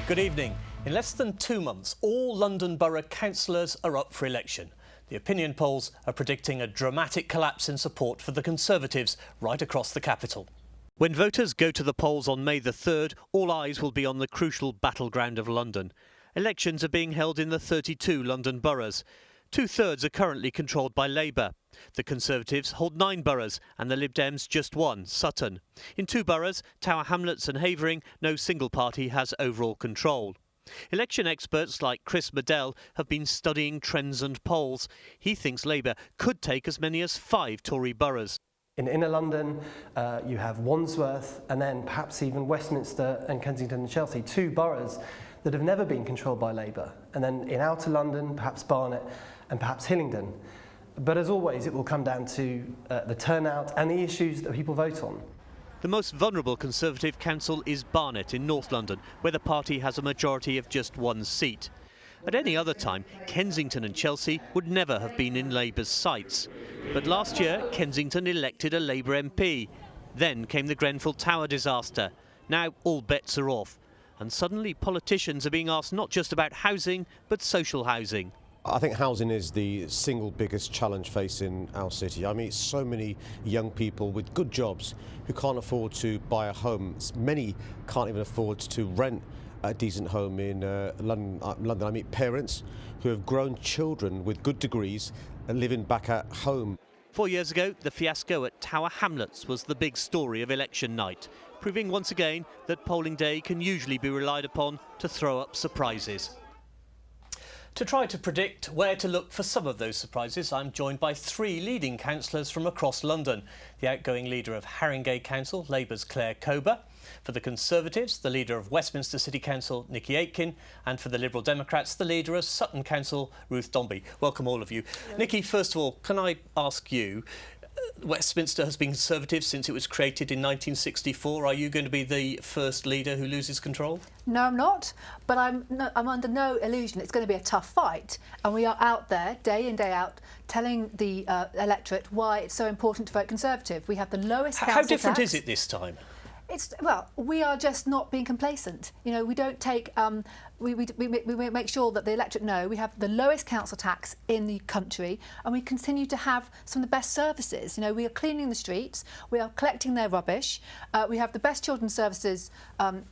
Good evening. In less than 2 months, all London Borough councillors are up for election. The opinion polls are predicting a dramatic collapse in support for the Conservatives right across the capital. When voters go to the polls on May the 3rd, all eyes will be on the crucial battleground of London. Elections are being held in the 32 London boroughs. 2/3 are currently controlled by Labour. The Conservatives hold 9 boroughs and the Lib Dems just 1, Sutton. In 2 boroughs, Tower Hamlets and Havering, no single party has overall control. Election experts like Chris Medell have been studying trends and polls. He thinks Labour could take as many as 5 Tory boroughs. In inner London, you have Wandsworth and then perhaps even Westminster and Kensington and Chelsea, 2 boroughs that have never been controlled by Labour. And then in outer London, perhaps Barnet and perhaps Hillingdon. But as always, it will come down to the turnout and the issues that people vote on. The most vulnerable Conservative council is Barnet in North London, where the party has a majority of just 1 seat. At any other time, Kensington and Chelsea would never have been in Labour's sights. But last year, Kensington elected a Labour MP. Then came the Grenfell Tower disaster. Now all bets are off. And suddenly politicians are being asked not just about housing, but social housing. I think housing is the single biggest challenge facing our city. I meet so many young people with good jobs who can't afford to buy a home. Many can't even afford to rent a decent home in London. I meet parents who have grown children with good degrees and living back at home. 4 years ago, the fiasco at Tower Hamlets was the big story of election night, proving once again that polling day can usually be relied upon to throw up surprises. To try to predict where to look for some of those surprises, I'm joined by 3 leading councillors from across London. The outgoing leader of Haringey Council, Labour's Claire Kober. For the Conservatives, the leader of Westminster City Council, Nikki Aitken. And for the Liberal Democrats, the leader of Sutton Council, Ruth Dombey. Welcome all of you. Hello. Nikki, first of all, can I ask you, Westminster has been Conservative since it was created in 1964. Are you going to be the first leader who loses control? No, I'm not, but I'm under no illusion it's going to be a tough fight, and we are out there day in, day out telling the electorate why it's so important to vote Conservative. We have the lowest council tax. How different is it this time? Well, we are just not being complacent. You know, we don't take. We make sure that the electorate know we have the lowest council tax in the country, and we continue to have some of the best services. You know, we are cleaning the streets, we are collecting their rubbish, we have the best children's services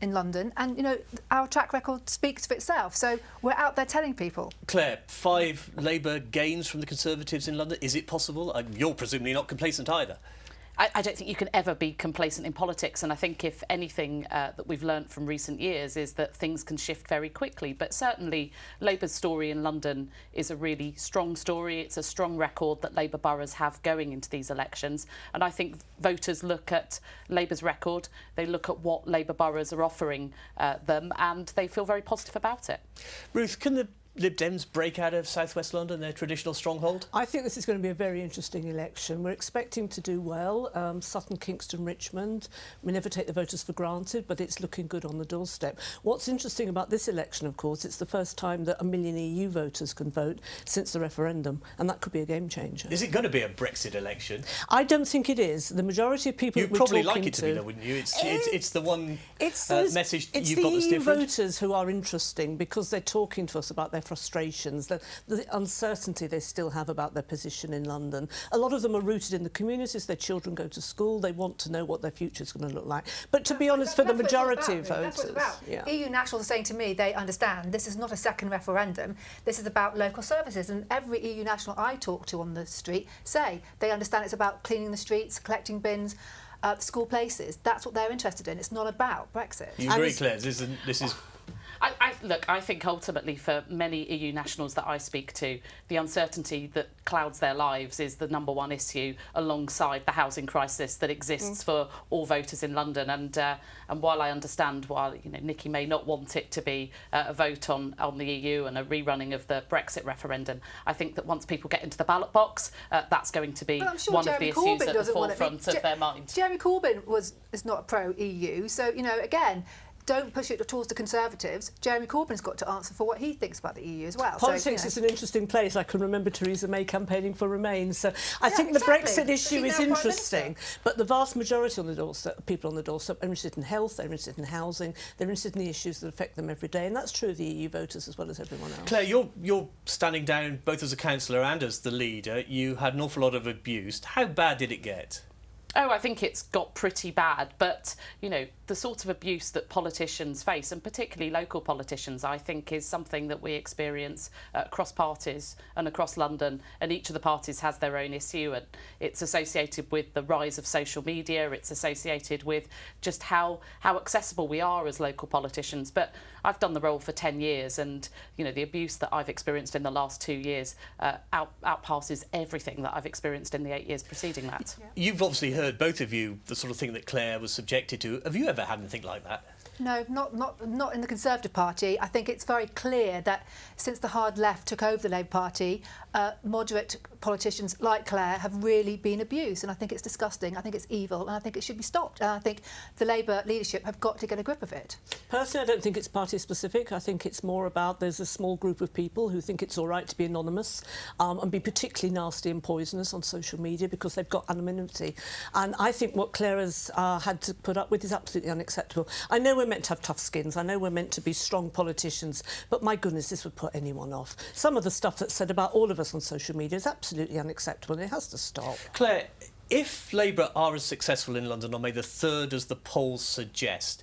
in London, and you know our track record speaks for itself. So we're out there telling people. Claire, 5 Labour gains from the Conservatives in London. Is it possible? You're presumably not complacent either. I don't think you can ever be complacent in politics, and I think if anything that we've learnt from recent years is that things can shift very quickly. But certainly Labour's story in London is a really strong story. It's a strong record that Labour boroughs have going into these elections, and I think voters look at Labour's record, they look at what Labour boroughs are offering them, and they feel very positive about it. Ruth, can the Lib Dems break out of South West London, their traditional stronghold? I think this is going to be a very interesting election. We're expecting to do well. Sutton, Kingston, Richmond. We never take the voters for granted, but it's looking good on the doorstep. What's interesting about this election, of course, it's the first time that 1 million EU voters can vote since the referendum, and that could be a game changer. Is it going to be a Brexit election? I don't think it is. The majority of people You'd probably like it to be, though, wouldn't you? It's the one message you've got that's different. It's the EU voters who are interesting because they're talking to us about their frustrations, the uncertainty they still have about their position in London. A lot of them are rooted in the communities. Their children go to school. They want to know what their future is going to look like. But to be honest, for the majority of voters... Yeah. EU nationals are saying to me they understand this is not a second referendum. This is about local services. And every EU national I talk to on the street say they understand it's about cleaning the streets, collecting bins, school places. That's what they're interested in. It's not about Brexit. You agree, Claire? This is... Look, I think ultimately for many EU nationals that I speak to, the uncertainty that clouds their lives is the #1 issue alongside the housing crisis that exists for all voters in London. And while I understand why Nikki may not want it to be a vote on the EU and a rerunning of the Brexit referendum, I think that once people get into the ballot box, that's going to be one of the issues at the forefront of their mind. Jeremy Corbyn is not pro-EU, so again. don't push it towards the Conservatives, Jeremy Corbyn's got to answer for what he thinks about the EU as well. Politics is an interesting place. I can remember Theresa May campaigning for Remain. So I Yeah, think exactly. the Brexit issue She's is now Prime interesting. Minister. But the vast majority on the doorstep, people on the doorstep are interested in health, they're interested in housing, they're interested in the issues that affect them every day. And that's true of the EU voters as well as everyone else. Claire, you're standing down both as a councillor and as the leader. You had an awful lot of abuse. How bad did it get? Oh, I think it's got pretty bad, but, you know, the sort of abuse that politicians face, and particularly local politicians, I think is something that we experience across parties and across London, and each of the parties has their own issue, and it's associated with the rise of social media, it's associated with just how accessible we are as local politicians. But I've done the role for 10 years, and, you know, the abuse that I've experienced in the last 2 years outpasses everything that I've experienced in the 8 years preceding that. Yeah. You've obviously heard, both of you, the sort of thing that Claire was subjected to. Have you ever had anything like that? No, not in the Conservative Party. I think it's very clear that since the hard left took over the Labour Party, moderate politicians like Claire have really been abused, and I think it's disgusting. I think it's evil, and I think it should be stopped. And I think the Labour leadership have got to get a grip of it. Personally, I don't think it's party specific. I think it's more about there's a small group of people who think it's all right to be anonymous and be particularly nasty and poisonous on social media because they've got anonymity. And I think what Claire has had to put up with is absolutely unacceptable. I know we're meant to have tough skins. I know we're meant to be strong politicians, but my goodness, this would put anyone off. Some of the stuff that's said about all of us on social media is absolutely unacceptable, and it has to stop. Claire, if Labour are as successful in London on May the 3rd as the polls suggest,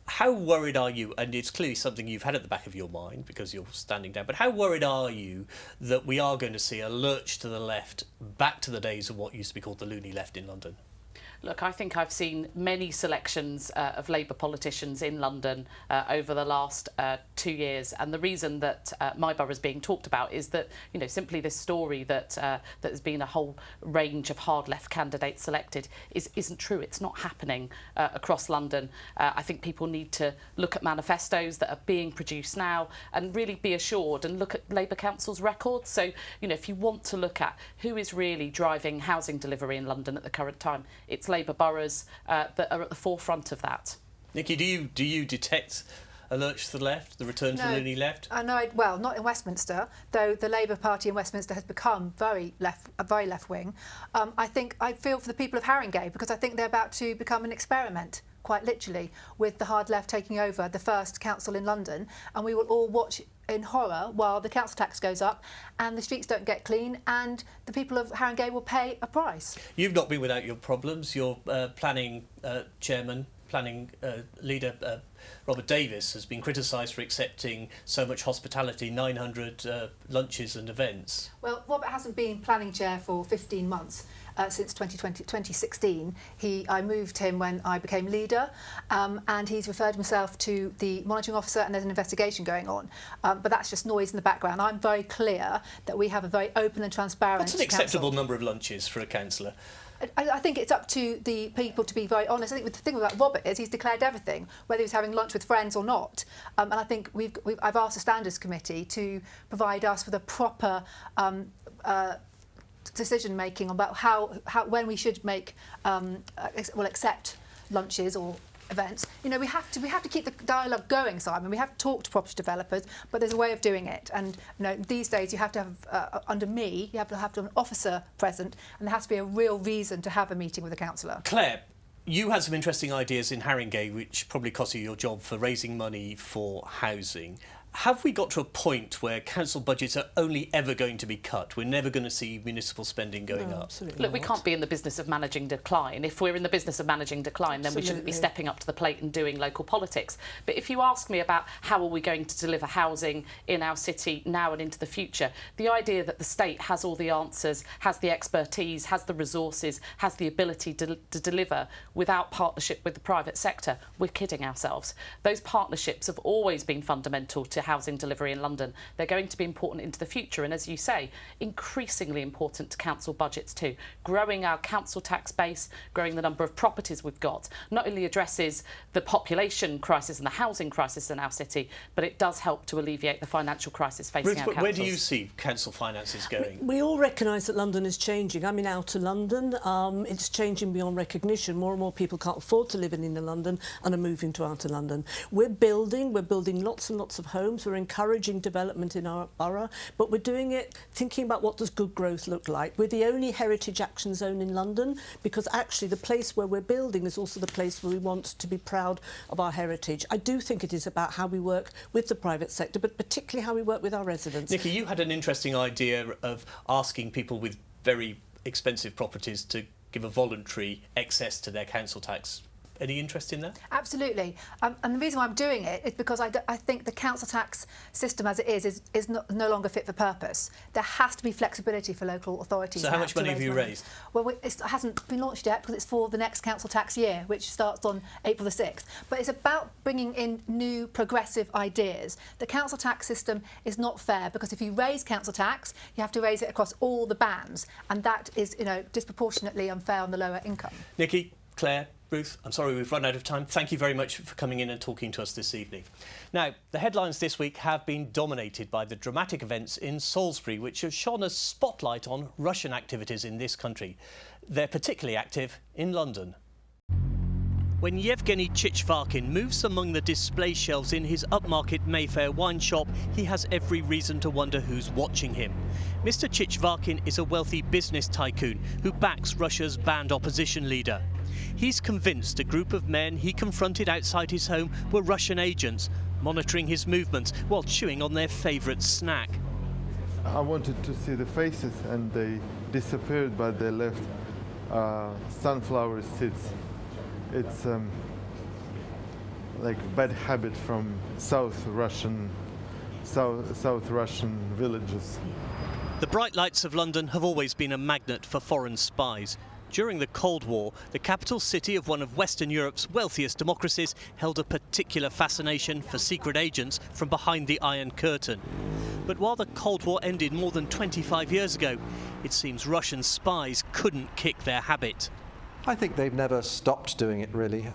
how worried are you, and it's clearly something you've had at the back of your mind because you're standing down, but how worried are you that we are going to see a lurch to the left back to the days of what used to be called the loony left in London? Look, I think I've seen many selections of Labour politicians in London over the last 2 years, and the reason that my borough is being talked about is that, you know, simply this story that that there's been a whole range of hard left candidates selected isn't true. It's not happening across London. I think people need to look at manifestos that are being produced now and really be assured and look at Labour Council's records. So, you know, if you want to look at who is really driving housing delivery in London at the current time, it's Labour boroughs that are at the forefront of that. Nikki, do you detect a lurch to the left, the return to the loony left? Well, not in Westminster, though the Labour Party in Westminster has become very left wing. I feel for the people of Haringey because I think they're about to become an experiment, quite literally, with the hard left taking over the first council in London, and we will all watch in horror while the council tax goes up and the streets don't get clean and the people of Haringey will pay a price. You've not been without your problems. Your planning leader, Robert Davis, has been criticised for accepting so much hospitality, 900 lunches and events. Well, Robert hasn't been planning chair for 15 months. Since 2016. I moved him when I became leader, and he's referred himself to the monitoring officer, and there's an investigation going on. But that's just noise in the background. I'm very clear that we have a very open and transparent What's an acceptable council. number of lunches for a councillor? I think it's up to the people to be very honest. I think the thing about Robert is he's declared everything, whether he's having lunch with friends or not. And I think I've asked the Standards Committee to provide us with a proper decision making about when we should make accept lunches or events. You know, we have to keep the dialogue going, Simon. We have to talk to property developers, but there's a way of doing it. And you know, these days you have to have under me, you have to have an officer present, and there has to be a real reason to have a meeting with a councillor. Claire, you had some interesting ideas in Haringey which probably cost you your job for raising money for housing. Have we got to a point where council budgets are only ever going to be cut? We're never going to see municipal spending going up? Absolutely Look, we not. can't be in the business of managing decline. If we're in the business of managing decline, then we shouldn't be Absolutely. stepping up to the plate and doing local politics. But if you ask me about how are we going to deliver housing in our city now and into the future, the idea that the state has all the answers, has the expertise, has the resources, has the ability to deliver without partnership with the private sector, we're kidding ourselves. Those partnerships have always been fundamental to housing delivery in London. They're going to be important into the future, and as you say, increasingly important to council budgets too. Growing our council tax base, growing the number of properties we've got, not only addresses the population crisis and the housing crisis in our city, but it does help to alleviate the financial crisis facing Ruth, our councils. where do you see council finances going? We all recognise that London is changing. I'm in outer London. It's changing beyond recognition. More and more people can't afford to live in inner London and are moving to outer London. We're building lots and lots of homes. We're encouraging development in our borough, but we're doing it thinking about what does good growth look like. We're the only heritage action zone in London because actually the place where we're building is also the place where we want to be proud of our heritage. I do think it is about how we work with the private sector, but particularly how we work with our residents. Nikki, you had an interesting idea of asking people with very expensive properties to give a voluntary excess to their council tax. Any interest in that? Absolutely. And the reason why I'm doing it is because I think the council tax system as it is no longer fit for purpose. There has to be flexibility for local authorities. So how much money have you raised? Well, it hasn't been launched yet because it's for the next council tax year, which starts on April the 6th. But it's about bringing in new progressive ideas. The council tax system is not fair because if you raise council tax, you have to raise it across all the bands. And that is, disproportionately unfair on the lower income. Nikki, Claire, Ruth, I'm sorry we've run out of time. Thank you very much for coming in and talking to us this evening. Now, the headlines this week have been dominated by the dramatic events in Salisbury, which have shone a spotlight on Russian activities in this country. They're particularly active in London. When Yevgeny Chichvarkin moves among the display shelves in his upmarket Mayfair wine shop, he has every reason to wonder who's watching him. Mr. Chichvarkin is a wealthy business tycoon who backs Russia's banned opposition leader. He's convinced a group of men he confronted outside his home were Russian agents, monitoring his movements while chewing on their favourite snack. I wanted to see the faces and they disappeared, but they left sunflower seeds. It's like a bad habit from South Russian villages. The bright lights of London have always been a magnet for foreign spies. During the Cold War, the capital city of one of Western Europe's wealthiest democracies held a particular fascination for secret agents from behind the Iron Curtain. But while the Cold War ended more than 25 years ago, it seems Russian spies couldn't kick their habit. I think they've never stopped doing it really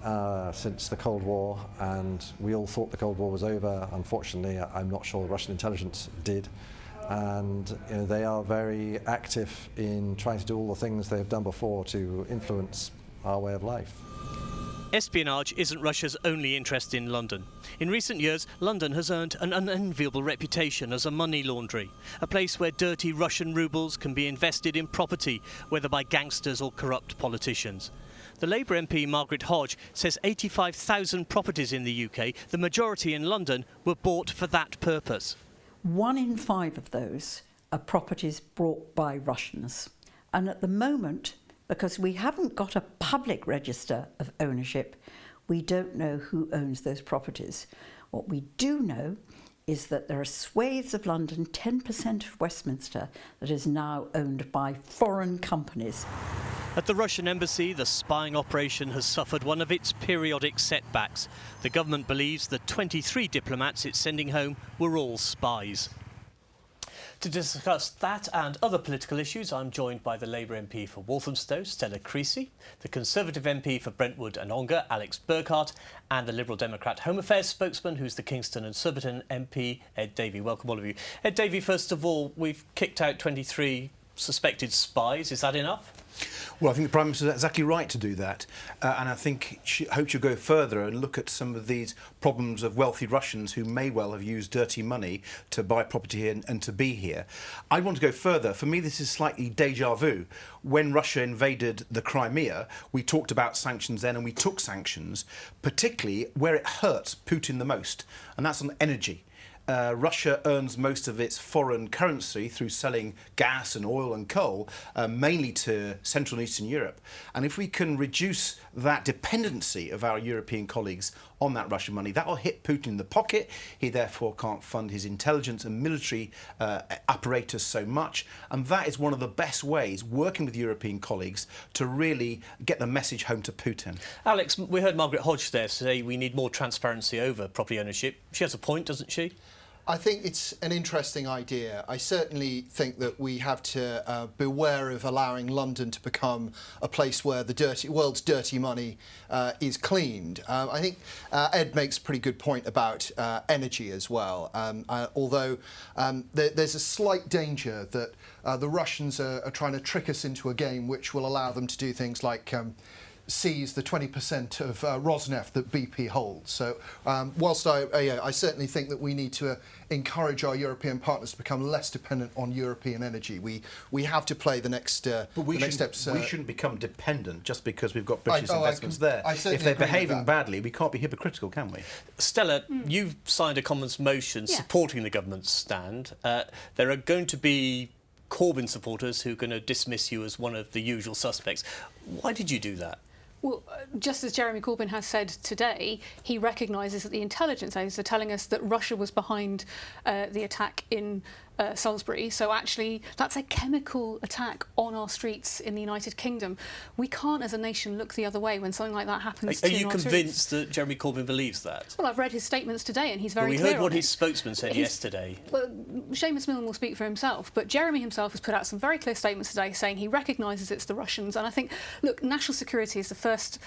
since the Cold War, and we all thought the Cold War was over. Unfortunately, I'm not sure the Russian intelligence did. And they are very active in trying to do all the things they've done before to influence our way of life. Espionage isn't Russia's only interest in London. In recent years, London has earned an unenviable reputation as a money laundry, a place where dirty Russian rubles can be invested in property, whether by gangsters or corrupt politicians. The Labour MP Margaret Hodge says 85,000 properties in the UK, the majority in London, were bought for that purpose. 1 in 5 of those are properties bought by Russians. And at the moment, because we haven't got a public register of ownership, we don't know who owns those properties. What we do know is that there are swathes of London, 10% of Westminster, that is now owned by foreign companies. At the Russian embassy, the spying operation has suffered one of its periodic setbacks. The government believes the 23 diplomats it's sending home were all spies. To discuss that and other political issues, I'm joined by the Labour MP for Walthamstow, Stella Creasy, the Conservative MP for Brentwood and Ongar, Alex Burkhardt, and the Liberal Democrat Home Affairs spokesman, who's the Kingston and Surbiton MP, Ed Davey. Welcome, all of you. Ed Davey, first of all, we've kicked out 23 suspected spies. Is that enough? Well, I think the Prime Minister is exactly right to do that. And I think hope she'll go further and look at some of these problems of wealthy Russians who may well have used dirty money to buy property here and to be here. I want to go further. For me, this is slightly déjà vu. When Russia invaded the Crimea, we talked about sanctions then and we took sanctions, particularly where it hurts Putin the most, and that's on energy. Russia earns most of its foreign currency through selling gas and oil and coal, mainly to Central and Eastern Europe. And if we can reduce that dependency of our European colleagues on that Russian money, that will hit Putin in the pocket. He therefore can't fund his intelligence and military apparatus so much. And that is one of the best ways, working with European colleagues, to really get the message home to Putin. Alex, we heard Margaret Hodge there say we need more transparency over property ownership. She has a point, doesn't she? I think it's an interesting idea. I certainly think that we have to beware of allowing London to become a place where the world's dirty money is cleaned. I think Ed makes a pretty good point about energy as well, although there's a slight danger that the Russians are trying to trick us into a game which will allow them to do things like seize the 20% of Rosneft that BP holds. So whilst I certainly think that we need to encourage our European partners to become less dependent on European energy, we have to play the next steps. We shouldn't become dependent just because we've got British investments there. If they're behaving badly, we can't be hypocritical, can we? Stella, you've signed a Commons motion supporting the government's stand. There are going to be Corbyn supporters who are going to dismiss you as one of the usual suspects. Why did you do that? Well, just as Jeremy Corbyn has said today, he recognises that the intelligence aides are telling us that Russia was behind the attack in Salisbury. So actually, that's a chemical attack on our streets in the United Kingdom. We can't, as a nation, look the other way when something like that happens. Are you convinced that Jeremy Corbyn believes that? Well, I've read his statements today, and he's very clear. We heard what his spokesman said yesterday. Well, Seamus Milne will speak for himself, but Jeremy himself has put out some very clear statements today saying he recognises it's the Russians. And I think, look, national security is the first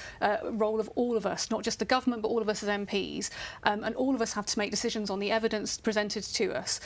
role of all of us, not just the government, but all of us as MPs. And all of us have to make decisions on the evidence presented to us.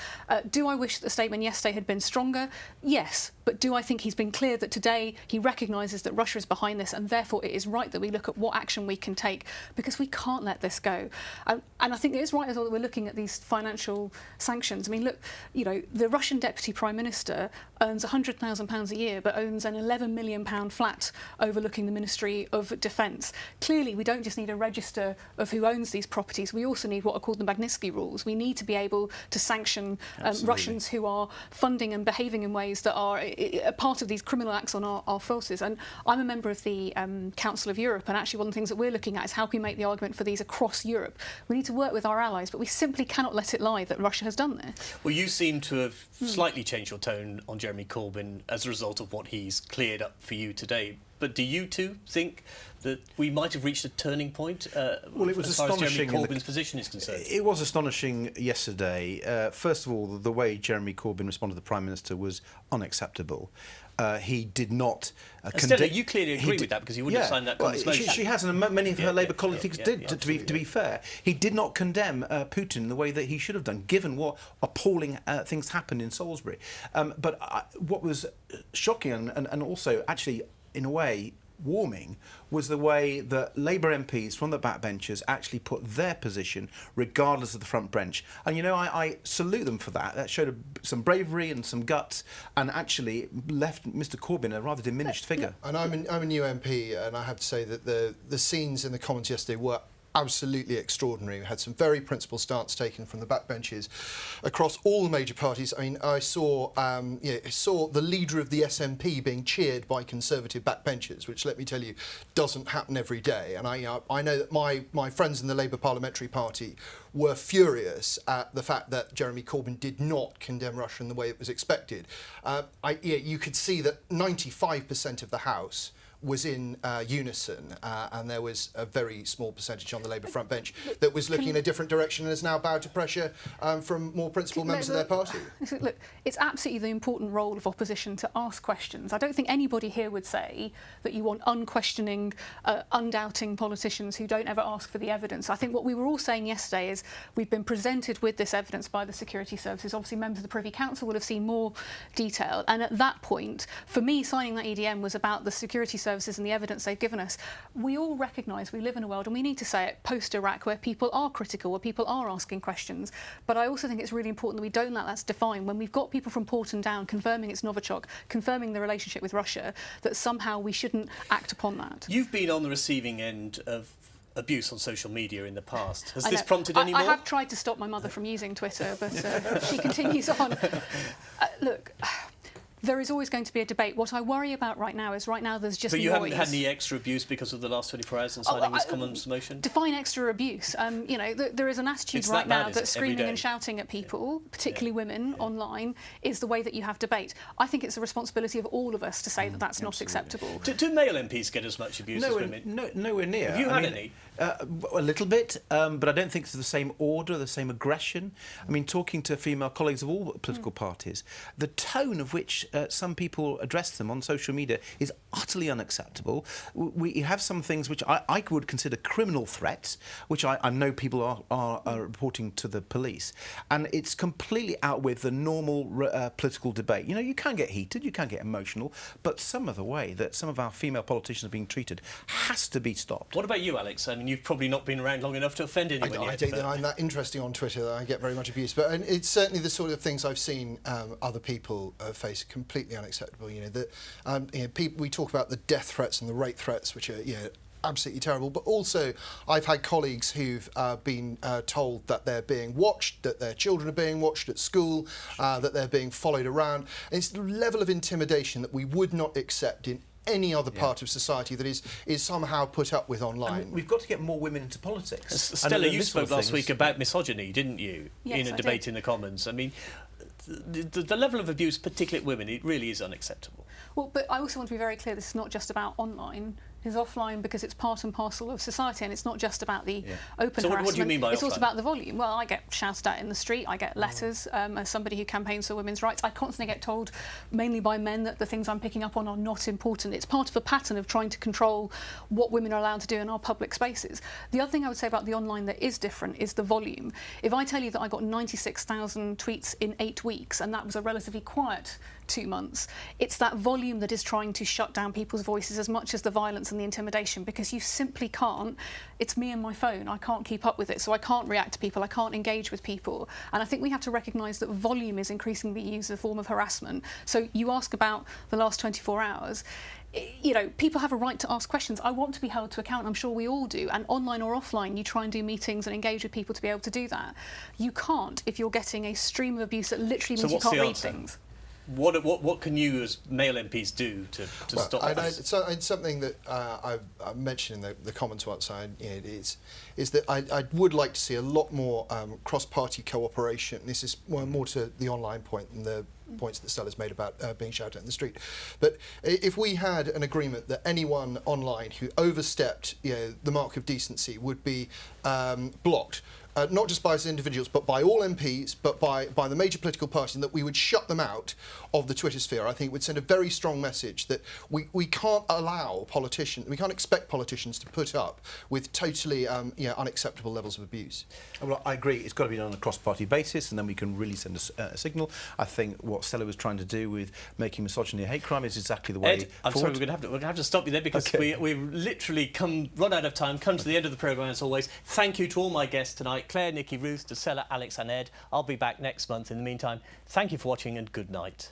Do I wish that the statement yesterday had been stronger? Yes. But do I think he's been clear that today he recognises that Russia is behind this, and therefore it is right that we look at what action we can take, because we can't let this go. And I think it is right as well that we're looking at these financial sanctions. I mean, look, you know, the Russian Deputy Prime Minister earns £100,000 a year, but owns an £11 million flat overlooking the Ministry of Defence. Clearly, we don't just need a register of who owns these properties. We also need what are called the Magnitsky rules. We need to be able to sanction Russians who are funding and behaving in ways that are a part of these criminal acts on our forces. And I'm a member of the Council of Europe, and actually one of the things that we're looking at is how can we make the argument for these across Europe. We need to work with our allies, but we simply cannot let it lie that Russia has done this. Well, you seem to have slightly changed your tone on Jeremy Corbyn as a result of what he's cleared up for you today. But do you too think that we might have reached a turning point well, it was as far as Jeremy astonishing Corbyn's position is concerned? It was astonishing yesterday. First of all, the way Jeremy Corbyn responded to the Prime Minister was unacceptable. He did not condemn. You clearly agree with that because you wouldn't have signed that Commons motion. She has, and many of her Labour colleagues did. To be fair, he did not condemn Putin the way that he should have done, given what appalling things happened in Salisbury. But what was shocking and also actually, in a way, warming was the way that Labour MPs from the backbenchers actually put their position regardless of the front bench. And, you know, I salute them for that. That showed some bravery and some guts and actually left Mr Corbyn a rather diminished figure. And I'm a new MP, and I have to say that the scenes in the Commons yesterday were absolutely extraordinary. We had some very principled stance taken from the backbenches across all the major parties. I mean, I saw the leader of the SNP being cheered by Conservative backbenchers, which, let me tell you, doesn't happen every day. And I know that my friends in the Labour Parliamentary Party were furious at the fact that Jeremy Corbyn did not condemn Russia in the way it was expected. You could see that 95% of the House was in unison, and there was a very small percentage on the Labour front bench that was looking in a different direction and has now bowed to pressure from more principled members of their party. Look, it's absolutely the important role of opposition to ask questions. I don't think anybody here would say that you want unquestioning, undoubting politicians who don't ever ask for the evidence. I think what we were all saying yesterday is we've been presented with this evidence by the security services. Obviously, members of the Privy Council will have seen more detail. And at that point, for me, signing that EDM was about the security services and the evidence they've given us. We all recognise we live in a world, and we need to say it, post-Iraq, where people are critical, where people are asking questions. But I also think it's really important that we don't let that define. When we've got people from Porton Down confirming it's Novichok, confirming the relationship with Russia, that somehow we shouldn't act upon that. You've been on the receiving end of abuse on social media in the past. Has this prompted any more? I have tried to stop my mother from using Twitter, but she continues on. Look, there is always going to be a debate. What I worry about right now is there's just But you noise. haven't had any extra abuse because of the last 24 hours and signing this Commons motion? Define extra abuse. You know, there is an attitude right now that screaming and shouting at people, particularly women, online, is the way that you have debate. I think it's the responsibility of all of us to say that that's not acceptable. Do male MPs get as much abuse as women? Nowhere near. Have you had any? A little bit, but I don't think it's the same order, the same aggression. I mean, talking to female colleagues of all political parties, the tone of which some people address them on social media is utterly unacceptable. We have some things which I would consider criminal threats, which I know people are reporting to the police, and it's completely out with the normal political debate. You know, you can get heated, you can get emotional, but some of the way that some of our female politicians are being treated has to be stopped. What about you, Alex? I mean, you've probably not been around long enough to offend anyone I yet. think that I'm that interesting on Twitter that I get very much abuse, but and it's certainly the sort of things I've seen other people face completely unacceptable. You know, that we talk about the death threats and the rape threats, which are absolutely terrible, but also I've had colleagues who've been told that they're being watched, that their children are being watched at school, that they're being followed around. And it's the level of intimidation that we would not accept in any other part of society that is somehow put up with online. And we've got to get more women into politics. Stella, you spoke last week about misogyny, didn't you? Yes, in a I debate did. in the Commons. I mean, the level of abuse, particularly at women, it really is unacceptable. Well, but I also want to be very clear, this is not just about online. It's offline because it's part and parcel of society, and it's not just about the open So harassment. what do you mean by it's offline? also about the volume. Well, I get shouted at in the street, I get letters as somebody who campaigns for women's rights. I constantly get told, mainly by men, that the things I'm picking up on are not important. It's part of a pattern of trying to control what women are allowed to do in our public spaces. The other thing I would say about the online that is different is the volume. If I tell you that I got 96,000 tweets in 8 weeks, and that was a relatively quiet 2 months, it's that volume that is trying to shut down people's voices as much as the violence and the intimidation, because you simply can't. It's me and my phone. I can't keep up with it, so I can't react to people. I can't engage with people. And I think we have to recognise that volume is increasingly used as a form of harassment. So you ask about the last 24 hours. You know, people have a right to ask questions. I want to be held to account. I'm sure we all do. And online or offline, you try and do meetings and engage with people to be able to do that. You can't if you're getting a stream of abuse that literally means you can't read things. What can you as male MPs do to stop this? It's something that I mentioned in the comments once. Is that I would like to see a lot more cross-party cooperation. This is more to the online point than the points that Stella's made about being shouted at in the street. But if we had an agreement that anyone online who overstepped the mark of decency would be blocked, not just by us as individuals, but by all MPs, but by the major political parties, and that we would shut them out of the Twitter sphere, I think it would send a very strong message that we can't allow politicians, we can't expect politicians to put up with totally unacceptable levels of abuse. Well, I agree. It's got to be done on a cross-party basis, and then we can really send a signal. I think what Stella was trying to do with making misogyny a hate crime is exactly the way Ed, I'm sorry, we're going to have to stop you there because we've literally run out of time, come to the end of the programme as always. Thank you to all my guests tonight, Claire, Nikki, Ruth, Stella, Alex and Ed. I'll be back next month. In the meantime, thank you for watching and good night.